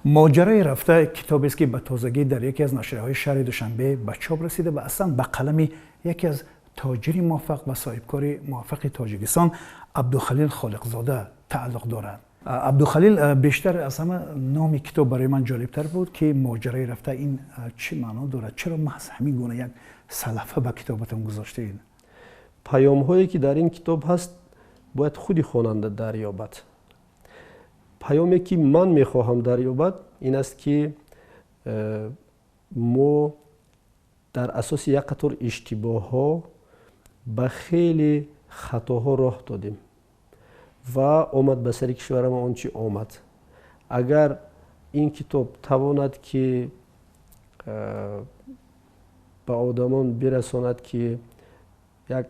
ماجرای رفته کتابی است که به تازگی در یکی از نشریه‌های شهر دوشنبه به چاپ رسیده و اصلا به قلم یکی از تاجر موفق و صاحبکار موفق تاجیکستان عبدالخلیل خالقزاده تعلق دارد. عبدالخلیل بیشتر از همه نام کتاب برای من جالبتر بود که ماجرای رفته این چی معنا دارد؟ چرا محض همین گونه یک صفحه به کتابتون گذاشتید؟ پیام هایی که در این کتاب هست باید خودی خواننده دریابد. پیامی که من میخواهم دریابد این است که ما در اساس یک قطار اشتباه ها به خیلی خطاها راه دادیم و آمد به سر کشور ما آنچه آمد. اگر این کتاب تواند که به آدمان برساند که یک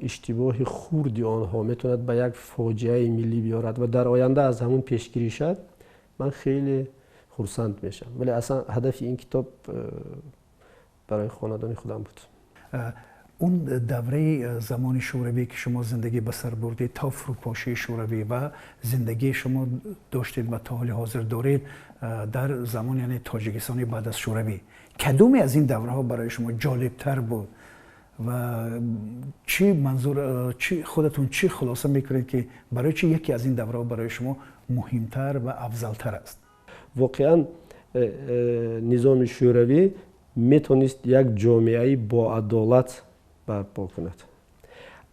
اشتباه خوردی آنها میتوند به یک فاجعه ملی بیارد و در آینده از همون پیشگیری شد، من خیلی خرسند میشم. ولی اصلا هدف این کتاب برای خاندان خودم بود. اون دوره زمان شوروی که شما زندگی به سر بردید تا فروپاشی شوروی و زندگی شما داشتید و تا حال حاضر دارید در زمان یعنی تاجیکستان بعد از شوروی، کدومی از این دوره ها برای شما جالب تر بود و چی منظور خودتون چی خلاصه میکنید که برای چی یکی از این دوره ها برای شما مهمتر و افضلتر است؟ واقعا نظام شوروی میتونست یک جامعه با عدالت برپا کند.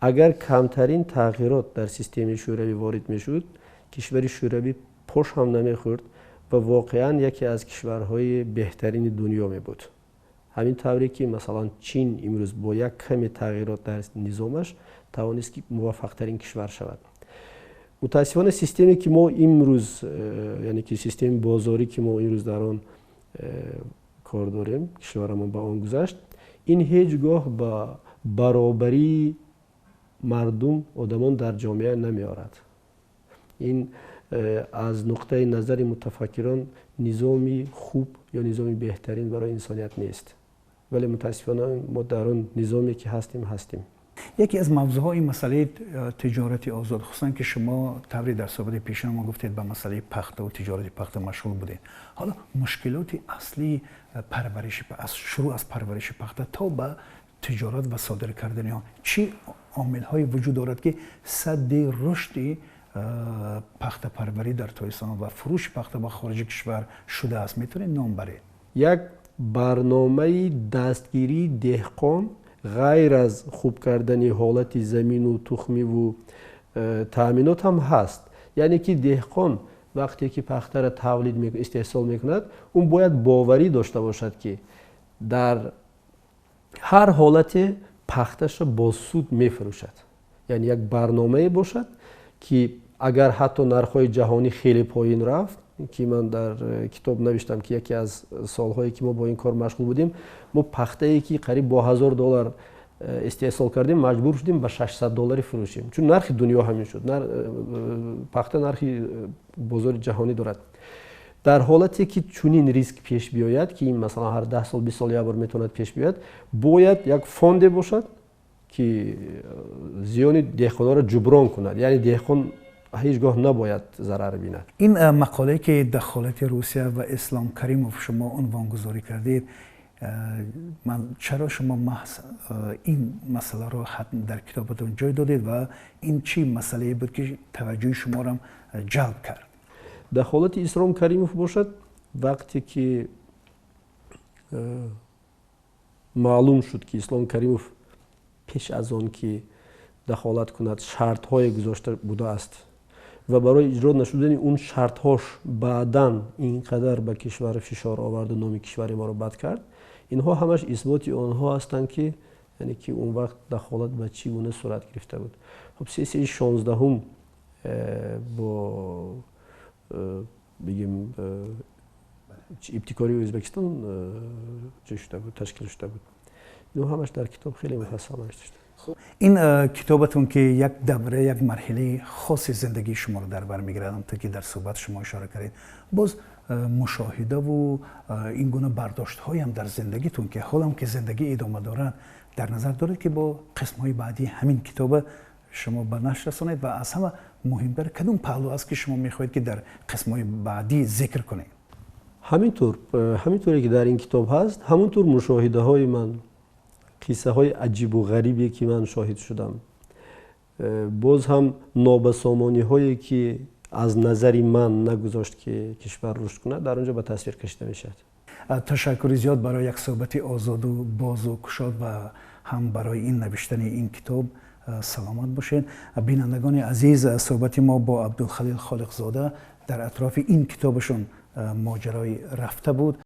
اگر کمترین تغییرات در سیستم شوروی وارد میشد، کشور شوروی پاش هم نمیخورد و واقعا یکی از کشورهای بهترین دنیا می بود. همین طوری که مثلا چین امروز با یک کمی تغییرات در نظامش توانست که موفق ترین کشور شود. متاسفانه سیستمی که ما امروز یعنی که سیستم بازاری که ما امروز در آن کار داریم، کشورمون با آن گذشت، این هیچگاه با برابری مردم آدمان در جامعه نمیارد. این از نقطه نظر متفکران نظامی خوب یا نظامی بهترین برای انسانیت نیست. ولی متاسفانه ما در آن نظامی که هستیم. یکی از موضوعهای مسئله تجارت آزاد، خصوصا که شما طوری در صحبت پیشین ما گفتید به مسئله پخته و تجارت پخته مشغول بودید. حالا مشکلات اصلی پرورش شروع از پرورش پخته تا به تجارت و صادر کردن ها چی عامل‌های وجود دارد که سد رشد پخته پروری در تاجیکستان و فروش پخته به خارج کشور شده است؟ میتونید نام برید؟ یک برنامه دستگیری دهقان غیر از خوب کردن حالت زمین و تخمی و تأمینات هم هست. یعنی که دهقان وقتی که پخته را تولید میکند، استحصال میکند، اون باید باوری داشته باشد که در هر حالت پختش را با سود میفروشد. یعنی یک برنامه باشد که اگر حتی نرخ‌های جهانی خیلی پایین رفت، که من در کتاب نوشتم که یکی از سالهایی که ما با این کار مشغول بودیم، ما پخته‌ای که قریب با $1000 استحصال کردیم مجبور شدیم به $600 فروشیم، چون نرخ دنیا همین شد. پخته نرخی بازار جهانی دارد. در حالتی که چنین ریسک پیش بیاید که این مثلا هر 10 سال 20 سال یک بار میتواند پیش بیاید، باید یک فوند باشد که زیان دهقانا را جبران کند. یعنی دهقان هیچگاه نباید ضرر بیند. این مقاله که دخالت روسیه و اسلام کریموف شما عنوان گذاری کردید، چرا شما محض این مسئله رو در کتابتون جای دادید و این چی مسئله بود که توجه شما را جلب کرد؟ دخالت اسلام کریموف باشد وقتی که معلوم شد که اسلام کریموف پیش از آن که دخالت کند شرط های گذاشته بوده است و برای اجرا نشدن اون شرط هاش بعداً اینقدر به کشور فشار آورد و نام کشور ما رو بد کرد، اینها همش اثباتی آنها هستند که یعنی که اون وقت دخالت به چی گونه صورت گرفته بود. خب 16 با بگیم ابتکاری ازبکستان چه شده بود، تشکیل شده بود. اینها همش در کتاب خیلی مفصل نوشته. این کتابتون که یک دوره یک مرحله خاص زندگی شما رو در بر میگیرد، همونطور که در صحبت شما اشاره کردید، باز مشاهده و این گونه برداشت های هم در زندگیتون که حالا هم که زندگی ادامه دارن در نظر دارید که با قسم های بعدی همین کتاب شما به نشر رسانید و از همه مهمتر کدوم پهلو است که شما میخواهید که در قسم های بعدی ذکر کنید؟ همینطوری که در این کتاب هست، همونطور مشاهده های من، قصه های عجیب و غریبی که من شاهد شدم، باز هم نابسامانی هایی که از نظر من نگذاشت که کشور رشد کنه، در اونجا به تصویر کشیده میشد. تشکر زیاد برای یک صحبت آزاد و باز و گشاد و هم برای این نوشتن این کتاب. سلامت باشین. بینندگان عزیز، صحبت ما با عبدالخلیل خالقزاده در اطراف این کتابشون ماجرای رفته بود.